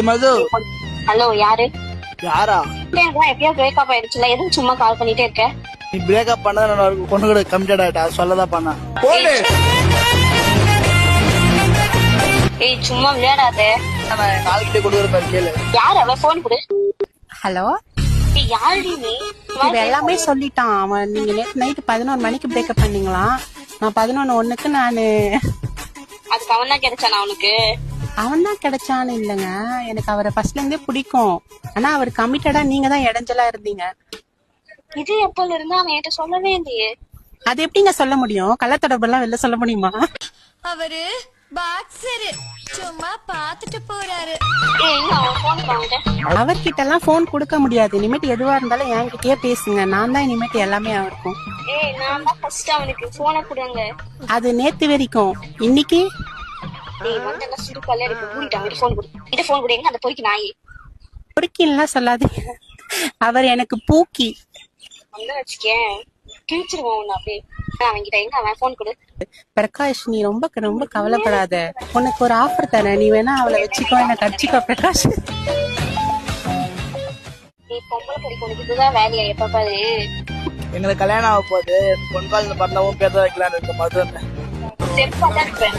மது. Hello, யாரு? யாரா? எப்பயோ பிரேக்கப் ஆயிடுச்சுல, எதுவும் சும்மா கால் பண்ணிட்டே இருக்க? நீ பிரேக்கப் பண்ணத நான் பொண்ணு கூட கமிட்டட் ஆயிட்டா, சொல்லதான் பண்ண. ஏய், சும்மா விளையாடாத. நான் கால்கிட்ட கொடுக்குற கேளு. யார் அவ? போன் கொடு. ஹலோ, யாருடி நீ? இது எல்லாமே சொல்லிட்டான் அவன். நீங்க நேற்று நைட்டு 11 மணிக்கு பிரேக்கப் பண்ணீங்களாம். நான் 11:01 நானு. அதுக்கு அவன் தான் கிடைச்சானா உனக்கு? அவன் தான் கிடைச்சான்னு இல்லைங்க, எனக்கு அவரை ஃபர்ஸ்ட்ல இருந்தே பிடிக்கும். ஆனா அவர் கமிட்டடா, நீங்க தான் இடைஞ்சலா இருந்தீங்க. இது எப்பல இருந்தா அவன் என்கிட்ட சொல்லவே இல்லையே. அது எப்படிங்க சொல்ல முடியும்? கள்ளத்தொடர்பு எல்லாம் வெளில சொல்ல முடியுமா? அவரு பாக்ஸரு சும்மா பாத்துட்டு போறாரு. ஏய், அவன் போன் வாங்கிட்ட. அவர்கிட்ட எல்லாம் போன் கொடுக்க முடியாது. இனிமேட்டு எதுவா இருந்தாலும் என்கிட்டயே பேசுங்க. நான் தான் இனிமேட்டு எல்லாமே அவருக்கும். ஏய், நான் தான் ஃபர்ஸ்ட் அவனுக்கு போனை கொடுங்க. அது நேத்து வரைக்கும். இன்னைக்கு ஏய், வந்தெல்லாம் சிறு கல்யாணம் இப்ப கூட்டிட்டாங்க. போன் கொடு. இத போன் கொடுங்க. அந்த போய்க்கு நாய் பிடிக்கலாம் சொல்லாதீங்க. அவர் எனக்கு பூக்கி. வந்து வச்சுக்கேன், கிழிச்சிருவோம் உன்னை அப்படியே. அவன்கிட்ட எங்க அவன் போன் கொடு. பிரகாஷ், நீ ரொம்ப ரொம்ப கவலைப்படாத. உனக்கு ஒரு ஆஃபர் தரேன். நீ வேணா அவளை வச்சுக்கோ, என்ன கடிச்சிக்கோ பிரகாஷ். நீ பொம்பளை படிக்க உனக்கு இதுதான் வேலையா எப்ப பாரு? எங்களுக்கு கல்யாணம் ஆக போகுது. பொன் காலத்துல பண்ணவும் பேர் தான் வைக்கலான்னு இருக்க மது. செப்பா தான் இருப்பேன்.